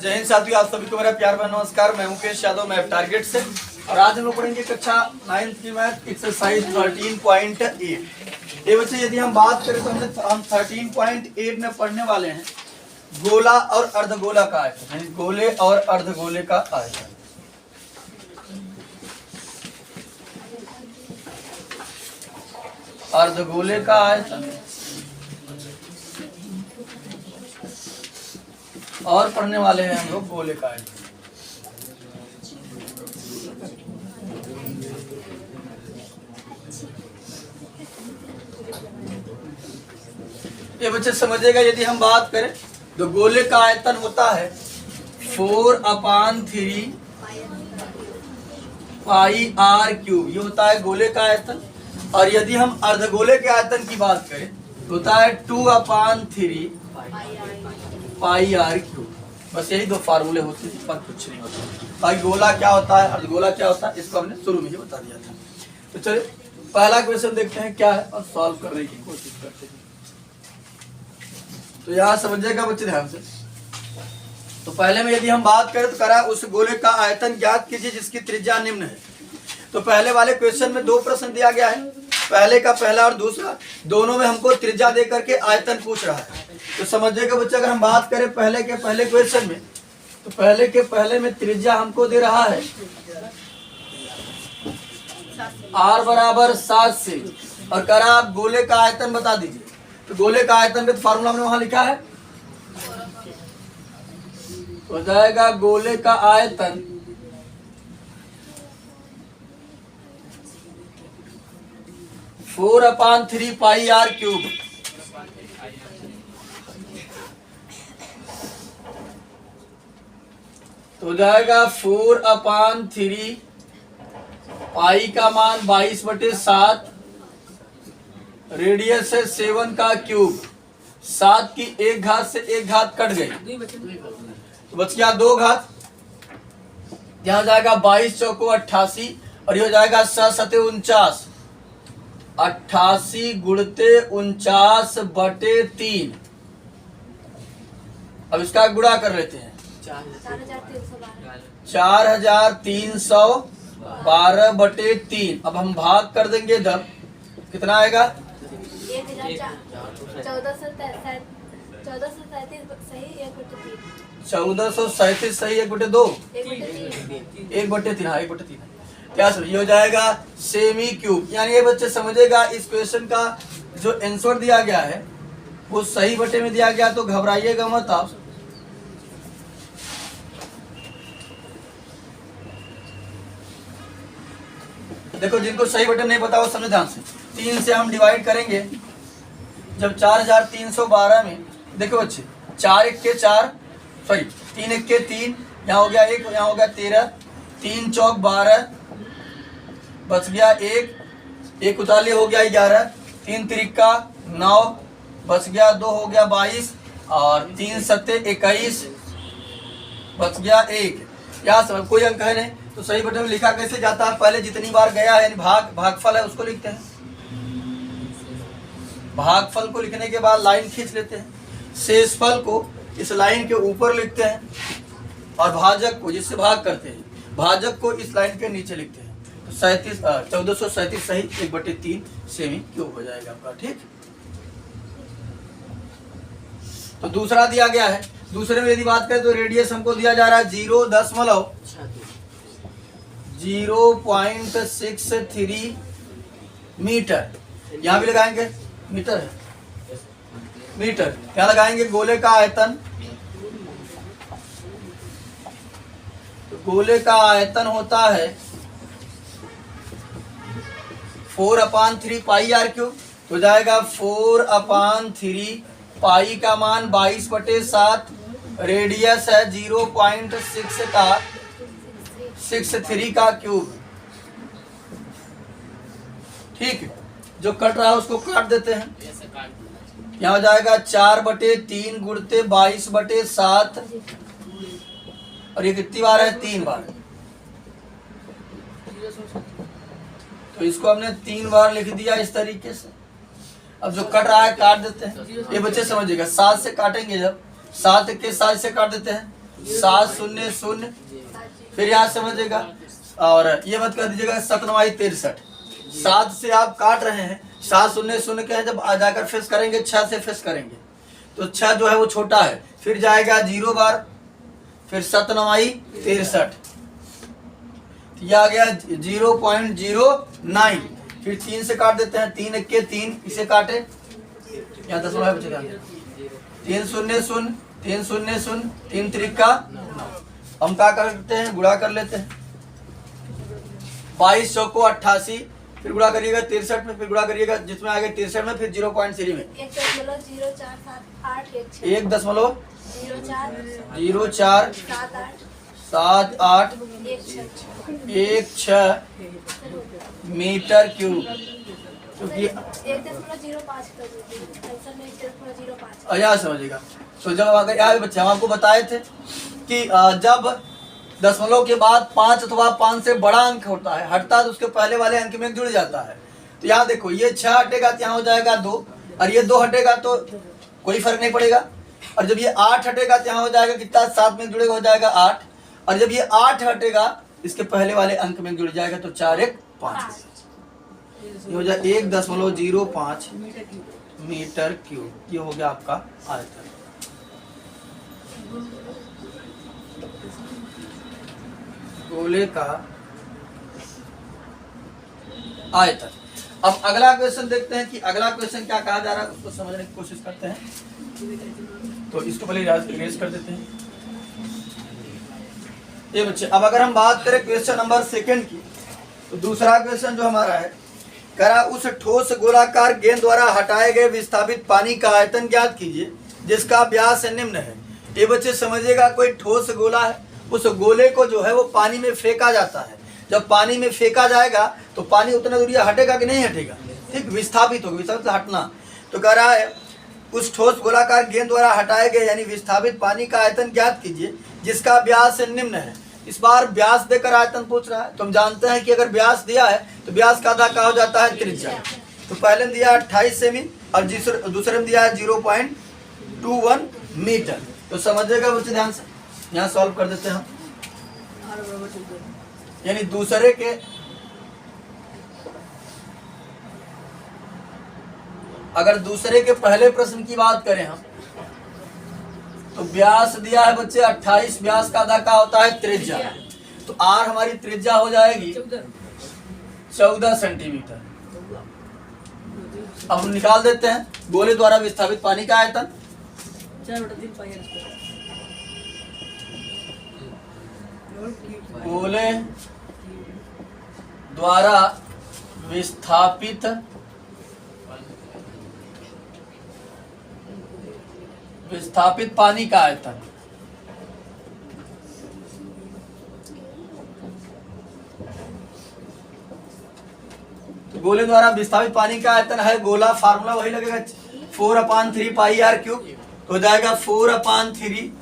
जय हिंद साथियों, आप सभी को मेरा प्यार भरा नमस्कार। मैं मुकेश यादव, मैं टारगेट से, और आज हम लोग पढ़ेंगे कक्षा 9th की मैथ एक्सरसाइज 13.8। ये बच्चे यदि हम बात करें तो हम 13.8 में पढ़ने वाले हैं गोला और अर्धगोला का आयतन, यानी गोले और अर्धगोले का आयतन। अर्धगोले का आयतन और पढ़ने वाले हैं हम लोग गोले का आयतन। ये बच्चे समझिएगा, यदि हम बात करें तो गोले का आयतन होता है 4/3 पाई आर क्यूब, ये होता है गोले का आयतन। और यदि हम अर्धगोले के आयतन की बात करें तो होता है 2/3 पाई आर क्यूब। बस यही दो फार्मूले होते हैं, पर कुछ नहीं होता। बाकी गोला क्या होता है, अर्धगोला क्या होता है, इसको हमने शुरू में ही बता दिया था। तो चलिए पहला क्वेश्चन देखते हैं क्या है और सॉल्व करने की कोशिश करते हैं। तो यहाँ समझिएगा बच्चे ध्यान से। तो पहले में यदि हम बात करें तो करा उस गोले का आयतन ज्ञात कीजिए जिसकी त्रिज्या निम्न है। तो पहले वाले क्वेश्चन में दो प्रश्न दिया गया है, पहले का पहला और दूसरा, दोनों में हमको त्रिज्या दे करके आयतन पूछ रहा है। तो समझिएगा बच्चे, अगर हम बात करें पहले के पहले क्वेश्चन में, तो पहले के पहले में त्रिज्या हमको दे रहा है r बराबर 7 से, और करा आप गोले का आयतन बता दीजिए। तो गोले का आयतन का फार्मूला हमने वहां लिखा है, हो जाएगा गोले का आयतन 4/3 पाई आर क्यूब। तो हो जाएगा 4/3 पाई का मान 22/7, रेडियस है 7 का क्यूब। 7 की एक घात से एक घात कट गई तो बच गया 2 घात। यहाँ जाएगा 22 चौको 88, और ये हो जाएगा 7 49, 88 गुणते 49/3। अब इसका गुणा कर लेते हैं, 4312/3। अब हम भाग कर देंगे इधर, कितना आएगा 1437 सही 1/2, 1/3, हाँ 1/3। क्या सर, ये हो जाएगा सेमी क्यूब। यानी ये बच्चे समझेगा, इस क्वेश्चन का जो आंसर दिया गया है वो सही बटे में दिया गया, तो घबराइएगा मत आप। देखो, जिनको सही बटन नहीं पता वो समझ ध्यान से। 3 से हम डिवाइड करेंगे जब 4312 में, देखो बच्चे 4 1 के 4, सॉरी 3 1 के 3, यहाँ हो गया 1, यहाँ हो गया 13, 3 चौक 12, बच गया 1 उतारले हो गया 11, 3 त्रिका 9, बच गया 2 हो गया 22, और 3 7 21, बच गया 1। यहाँ समय कोई अंक है नहीं, तो सही बटन में लिखा कैसे जाता है, पहले जितनी बार गया है यानी भागफल है उसको लिखते हैं। भागफल को लिखने के बाद लाइन खींच लेते हैं, शेषफल को इस लाइन के ऊपर लिखते हैं, और भाजक को, जिससे भाग करते हैं, भाजक को इस लाइन के नीचे लिखते हैं। तो 1437 सही 1/3 सेमी क्यूब हो जाएगा आपका। ठीक, तो दूसरा दिया गया है। दूसरे में यदि बात करें तो रेडियस हमको दिया जा रहा है 0.63 मीटर। यहाँ भी लगाएंगे मीटर है, मीटर क्या लगाएंगे, गोले का आयतन। तो गोले का आयतन होता है 4/3 पाई आर क्यूब। हो जाएगा 4/3 पाई का मान 22/7, रेडियस है 0.63 का क्यूब। ठीक है, जो कट रहा है उसको काट देते हैं। यहाँ हो जाएगा 4/3 गुणते 22/7, और ये कितनी बार है, 3 बार। तो इसको हमने 3 बार लिख दिया इस तरीके से। अब जो कट रहा है काट देते हैं। ये बच्चे समझिएगा, 7 से काटेंगे जब 7 के 7 से काट देते हैं 7 शून्य शून्य, फिर यहाँ समझिएगा और ये मत कर दीजिएगा 7×9 63। 7 से आप काट रहे हैं, 7 शून्य शून्य के हैं, जब आ जाकर फेस करेंगे 6 से फेस करेंगे तो 6 जो है वो छोटा है, फिर जाएगा 0 बार, फिर 7×9 63, ये आ गया 0.09, फिर 3 से काट देते हैं, 3 1 3, इसे काटे यहाँ 10 बचेगा, 3 शून्य शून्य 3 शून्य शून्य 3 त्रिका 9। हम क्या करते हैं, गुणा कर लेते हैं, 22 चौको 88, फिर गुणा करिएगा 63 में, फिर गुणा करिएगा जिसमें आएगा 63 में, फिर 0.3 में 1.0478 16 मीटर क्यूब, क्योंकि यहाँ समझिएगा। तो जब अगर यहाँ बच्चे हम आपको बताए थे कि जब दशमलव के बाद 5 अथवा 5 से बड़ा अंक होता है, हटता है तो उसके पहले वाले अंक में जुड़ जाता है। तो यहाँ देखो, ये 6 हटेगा तो यहाँ हो जाएगा 2, और ये 2 हटेगा तो कोई फर्क नहीं पड़ेगा, और जब ये 8 हटेगा तो यहाँ हो जाएगा कितना, 7 में जुड़ेगा हो जाएगा 8, और जब ये 8 हटेगा इसके पहले वाले अंक में जुड़ जाएगा तो 4 1 5, ये हो जाए 1.05 मीटर क्यूब, ये हो गया आपका आयतन। गोले का आयतन। अब अगला क्वेश्चन देखते हैं कि अगला क्वेश्चन क्या कहा जा रहा है, उसको समझने की कोशिश करते हैं। तो इसको पहले इरेज कर देते हैं। ये बच्चे, अब अगर हम बात करें क्वेश्चन नंबर 2 की, तो दूसरा क्वेश्चन जो हमारा है, करा उस ठोस गोलाकार गेंद द्वारा हटाए गए विस्थापित पानी का आयतन ज्ञात कीजिए जिसका व्यास निम्न है। ये बच्चे समझिएगा, कोई ठोस गोला है, उस गोले को जो है वो पानी में फेंका जाता है। जब पानी में फेंका जाएगा तो पानी उतना दूरी हटेगा कि नहीं हटेगा, ठीक, विस्थापित होगा, विस्थापित हटना। तो कह रहा है उस ठोस गोलाकार गेंद द्वारा हटाए गए यानी विस्थापित पानी का आयतन ज्ञात कीजिए जिसका व्यास निम्न है। इस बार व्यास देकर आयतन पूछ रहा है। तो हम जानते हैं कि अगर व्यास दिया है तो व्यास का आधा क्या हो जाता है, त्रिज्या। तो पहले में दिया 28 सेमी और दूसरे में दिया है 0.21 मीटर। तो समझिएगा बच्चे ध्यान से, यहाँ सॉल्व कर देते हैं हम। यानी दूसरे के अगर दूसरे के पहले प्रश्न की बात करें हम, तो व्यास दिया है बच्चे 28, व्यास का आधा क्या होता है, त्रिज्या। तो आर हमारी त्रिज्या हो जाएगी 14 सेंटीमीटर। अब हम निकाल देते हैं गोले द्वारा विस्थापित पानी का आयतन। गोले द्वारा विस्थापित पानी का आयतन। तो गोले द्वारा विस्थापित पानी का आयतन है, गोला फार्मूला वही लगेगा 4/3 पाई आर क्यूब, हो जाएगा 4/3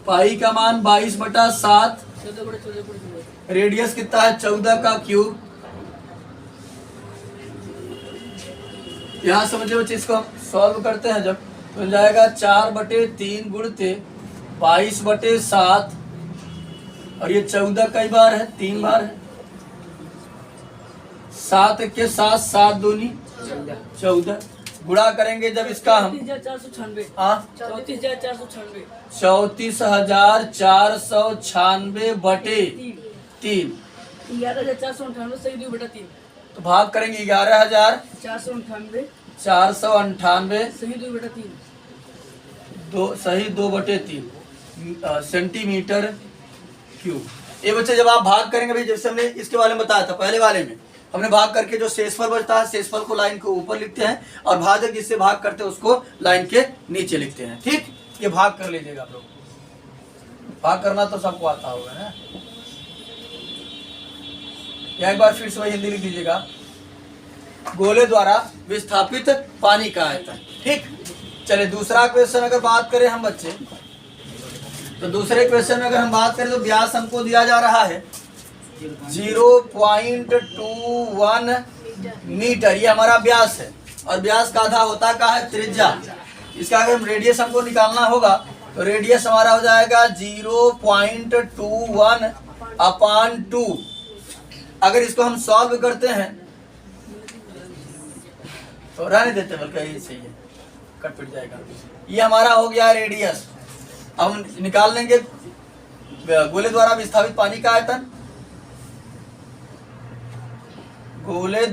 पाई का मान 22/7, रेडियस कितना है 14 का क्यूब। यहाँ समझिए बच्चे, इसको हम सॉल्व करते हैं जब, तो मिल जाएगा 4/3 गुणते 22/7, और ये 14 कई बार है, 3 बार है, 7 के साथ 7 दूनी 14, गुणा करेंगे जब इसका हम 34,496/3, 11,498 तो भाग करेंगे 11,498 सही 2/3 सेंटीमीटर क्यूब। ये बच्चे जब आप भाग करेंगे भाई, जैसे हमने इसके बारे में बताया था, पहले वाले में हमने भाग करके जो शेषफल बचता है, शेषफल को लाइन के ऊपर लिखते हैं और भाजक जिससे भाग करते हैं उसको लाइन के नीचे लिखते हैं। ठीक, ये भाग कर लीजिएगा आप लोग, भाग करना तो सबको आता होगा ना। या एक बार फिर से वही हिंदी लिख दीजिएगा, गोले द्वारा विस्थापित पानी का आयतन। ठीक, चलिए दूसरा क्वेश्चन अगर बात करें हम बच्चे, तो दूसरे क्वेश्चन में अगर हम बात करें तो व्यास हमको दिया जा रहा है 0.21 मीटर, ये हमारा व्यास है, और व्यास का आधा होता का है त्रिज्या। इसका अगर रेडियस हमको निकालना होगा तो रेडियस हमारा हो जाएगा 0.21/2। अगर इसको हम सॉल्व करते हैं तो रहने देते, बल्कि ये सही है, कट पिट जाएगा। ये हमारा हो गया रेडियस। अब हम निकाल लेंगे गोले द्वारा विस्थापित पानी का आयतन। गोले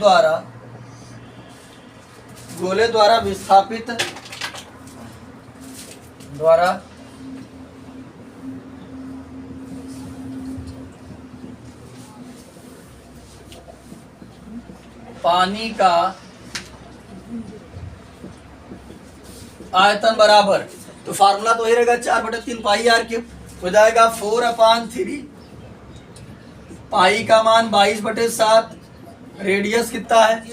द्वारा विस्थापित पानी का आयतन बराबर, तो फार्मूला तो वही रहेगा 4/3 पाई r क्यूब हो जाएगा 4/3। पाई का मान 22/7। रेडियस कितना है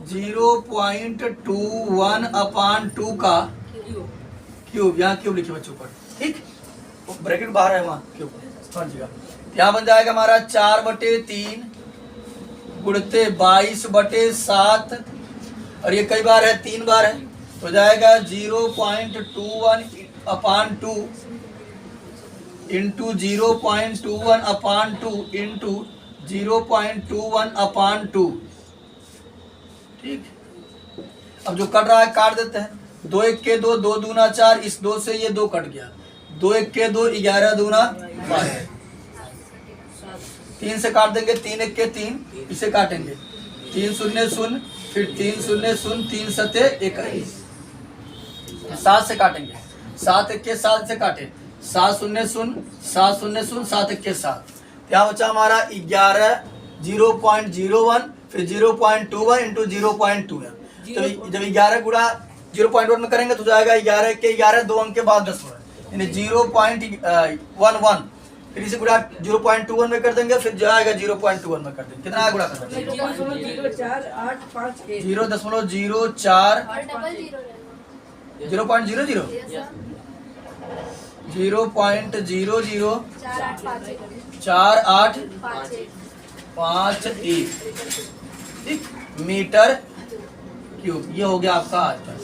0.21/2 का क्यूब, यहाँ क्यूब लिखे बच्चों पर, ठीक, ब्रैकेट बाहर है वहाँ क्यूब समझ गया। यहाँ बन जाएगा हमारा 4/3 गुणते 22/7 और ये कई बार है 3 बार है, हो जाएगा 0.21/2 इंटू 0.21/2 इंटू 0.21/2, ठीक। अब जो कट रहा है काट देते हैं। 2 1 के 2, 2 दूना 4, इस 2 से ये 2 कट गया। 2 1 के 2, 11 दूना 12। 3 से काट देंगे, 3 1 के 3, इसे काटेंगे 3 0 0, फिर 3 0 0, 3 7 21। 7 से काटेंगे, 7 1 के 7 से काटे, 7 0 0, 7 0 0, 7 1 के 7। यहाँ बचा हमारा 11 0.01, फिर 0.21 इंटू 0.2 है। तो जब 11 गुणा 0.1 में करेंगे तो जाएगा 11 के 11, 2 अंक के बाद 10 यानी 0.11। फिर इसे गुणा 0.21 में कर देंगे, फिर जाएगा 0.21 में कर देंगे। कितना गुणा कर देंगे 0.04 0.004851 मीटर क्यूब। ये हो गया आपका आयतन।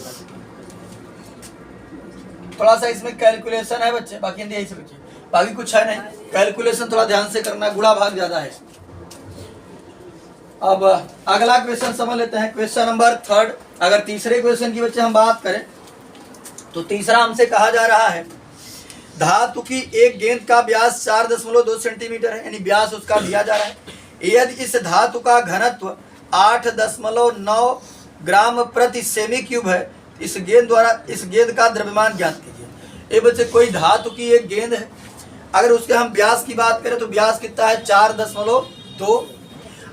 थोड़ा सा इसमें कैलकुलेशन है बच्चे, बाकी हिंदी यही से बच्चे, बाकी कुछ है नहीं। कैलकुलेशन थोड़ा ध्यान से करना, गुणा भाग ज्यादा है। अब अगला क्वेश्चन समझ लेते हैं, क्वेश्चन नंबर 3। अगर तीसरे क्वेश्चन की बच्चे हम बात करें तो तीसरा हमसे कहा जा रहा है धातु की एक गेंद का व्यास 4.2 सेंटीमीटर है, यानी व्यास उसका दिया जा रहा है। यदि इस धातु का घनत्व 8.9 ग्राम प्रति सेमी क्यूब है, इस गेंद का द्रव्यमान ज्ञात कीजिए। ये बच्चे कोई धातु की एक गेंद है, अगर उसके हम व्यास की बात करें तो व्यास कितना है 4.2,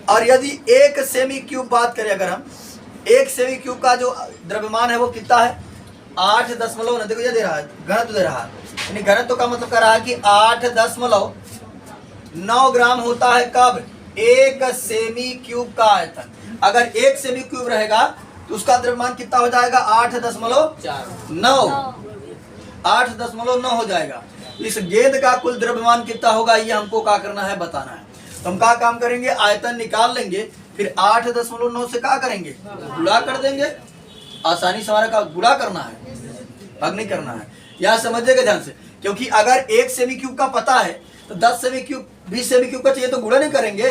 और यदि 1 सेमी क्यूब बात करें, अगर हम 1 सेमी क्यूब का जो द्रव्यमान है वो कितना है 8.9, देखो ये दे रहा है, घनत्व दे रहा है, यानी घनत्व का मतलब कर रहा है कि 8.9 ग्राम होता है कब 1 सेमी क्यूब का आयतन। अगर 1 सेमी क्यूब रहेगा तो उसका द्रव्यमान कितना हो जाएगा 8.9 हो जाएगा। इस गेंद का कुल द्रव्यमान कितना होगा ये हमको क्या करना है बताना है। तो हम क्या काम करेंगे, आयतन निकाल लेंगे, फिर 8.9 से क्या करेंगे गुणा कर देंगे। आसानी से हमारा का गुणा करना है, भाग नहीं करना है। यहाँ समझिएगा ध्यान से, क्योंकि अगर 1 सेमी क्यूब का पता है तो 10 सेमी क्यूब 20 सेमी क्यूब का चाहिए तो गुणा नहीं करेंगे,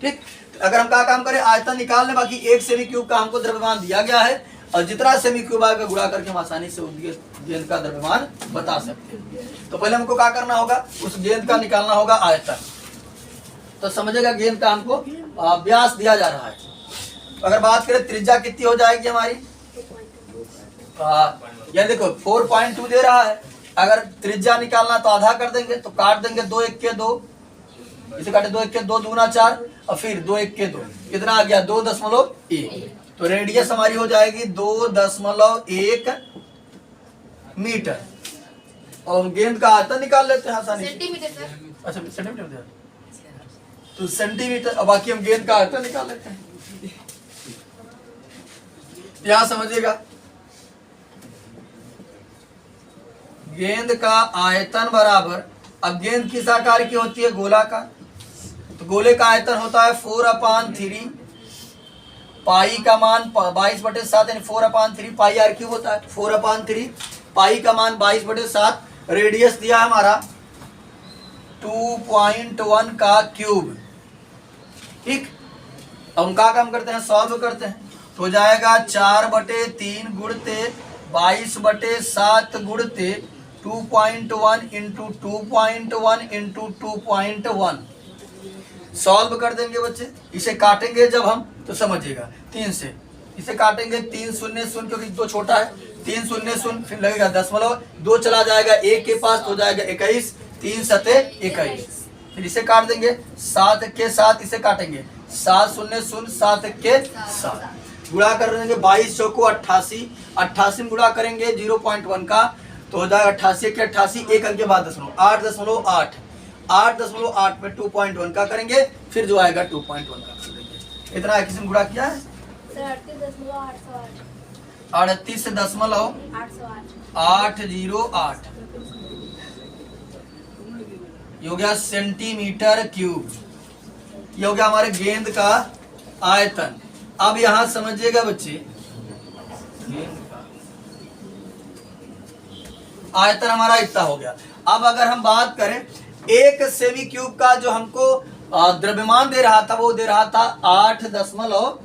ठीक। अगर हम क्या काम करें, आयतन निकाल लें, बाकी 1 सेमी क्यूब का हमको द्रव्यमान दिया गया है और जितना सेमी क्यूब आएगा गुणा करके हम आसानी से उस गेंद का द्रव्यमान बता सकते हैं। तो पहले हमको क्या करना होगा, उस गेंद का निकालना होगा आयतन। तो समझेगा गेंद का हमको व्यास दिया जा रहा है। अगर बात करें त्रिज्या कितनी हो जाएगी हमारी, ये देखो 4.2 दे रहा है। अगर त्रिज्या निकालना तो आधा कर देंगे, तो काट देंगे 2 1 के 2, इसे काटे 2 1 के 2 दूना 4 और फिर 2 1 के 2, कितना आ गया 2.1। तो रेडियस हमारी हो जाएगी 2.1 मीटर। और गेंद का आयतन निकाल लेते हैं आसानी से। अच्छा सेंटीमीटर, तो सेंटीमीटर, और बाकी हम गेंद का आयतन निकाल लेते हैं। यहां समझिएगा, गेंद का आयतन बराबर, अब गेंद किस आकार की होती है, गोला का, तो गोले का आयतन होता है 4/3 पाई का मान 22/7 यानी 4/3 पाई r क्यूब होता है। 4/3 पाई का मान 22/7, रेडियस दिया है हमारा 2.1 का क्यूब। ठीक, अब हम क्या काम करते हैं, सॉल्व करते हैं। तो हो जाएगा 4/3 गुणते 22/7 गुणते 2.1 इंटू 2.1 इंटू 2.1। सॉल्व कर देंगे बच्चे, इसे काटेंगे जब हम तो समझिएगा 3 से इसे काटेंगे, 3 शून्य शून्य क्योंकि 2 छोटा है, 3 शून्य शून्य, फिर लगेगा दशमलव, 2 चला जाएगा 1 के पास तो हो जाएगा 21, 3 सते 21। फिर इसे काट देंगे, 7 के साथ इसे काटेंगे, 7 शून्य शून्य 7 के 7, गुणा कर देंगे 22 चौको 88, 88 में गुणा करेंगे 0.1 का तो हो जाएगा 88 के 88, एक अंक के बाद 8.8, 8.8 में 2.1 का करेंगे, फिर जो आएगा 2.1 का कर देंगे। इतना किसी ने गुणा किया है? 38.808 ये हो गया सेंटीमीटर क्यूब। ये हो गया हमारे गेंद का आयतन। अब यहां समझिएगा बच्चे, आयतन हमारा इतना हो गया। अब अगर हम बात करें एक सेमी क्यूब का जो हमको द्रव्यमान दे रहा था, वो दे रहा था 8.9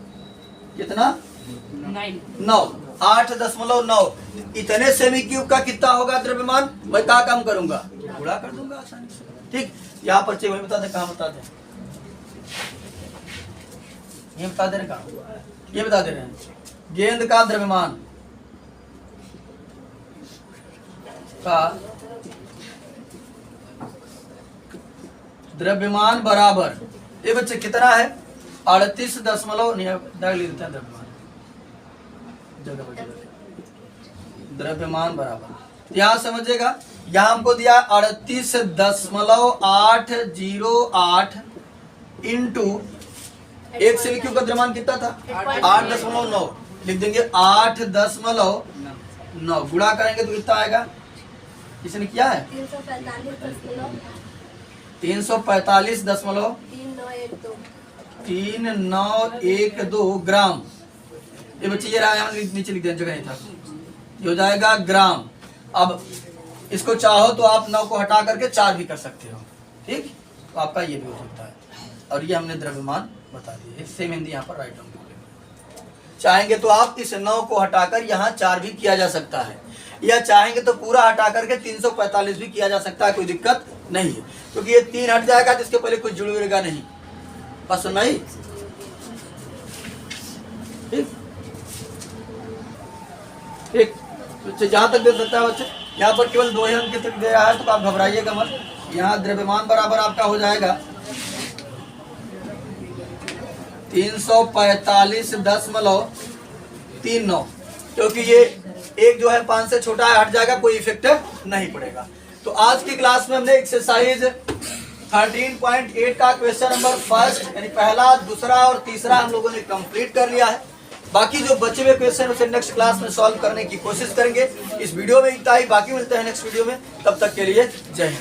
8.9। इतने सेमी क्यूब का कितना होगा द्रव्यमान, मैं क्या काम करूंगा, गुणा कर दूंगा आसानी से। ठीक, यहाँ पर वही बता दे, कहाँ बता दे, ये बता दे रहे, कहाँ ये बता दे रहे हैं, गेंद का द्रव्यमान का द्रव्यमान बराबर, ये बच्चे कितना है 38 दशमलव, लेते हैं द्रव्यमान बराबर, यहाँ समझिएगा, यहाँ हमको दिया 38.808 इंटू एक सेमी क्यूब का द्रव्यमान कितना था 8.9, लिख देंगे 8.9, गुणा करेंगे तो कितना आएगा, किसने किया है 345.3912 ग्राम। ये बच्चे ये रहा, नीचे लिख दें, जगह नहीं था, ये हो जाएगा ग्राम। अब इसको चाहो तो आप 9 को हटा करके 4 भी कर सकते हो। ठीक, तो आपका ये भी हो सकता है। और ये हमने द्रव्यमान बता दिए, सेम हिंदी यहाँ पर राइट डाउन कर लेंगे। चाहेंगे तो आप इस 9 को हटाकर यहाँ 4 भी किया जा सकता है, या चाहेंगे तो पूरा हटा करके 345 भी किया जा सकता है, कोई दिक्कत नहीं है, क्योंकि ये 3 हट जाएगा जिसके पहले कुछ जुड़ेगा नहीं। बस नहीं, ठीक ठीक, जहां तक दे सकता है बच्चे, यहाँ पर केवल 2 ही अंक तक दे रहा है तो आप घबराइएगा मत। यहाँ द्रव्यमान बराबर आपका हो जाएगा 345.39, क्योंकि ये एक जो है 5 से छोटा है, हट जाएगा, कोई इफेक्ट नहीं पड़ेगा। तो आज की क्लास में हमने एक्सरसाइज 13.8 का क्वेश्चन नंबर फर्स्ट यानी पहला, दूसरा और तीसरा हम लोगों ने कंप्लीट कर लिया है। बाकी जो बचे हुए क्वेश्चन उसे नेक्स्ट क्लास में सॉल्व करने की कोशिश करेंगे। इस वीडियो में इतना ही, बाकी मिलते हैं नेक्स्ट वीडियो में, तब तक के लिए जय हिंद।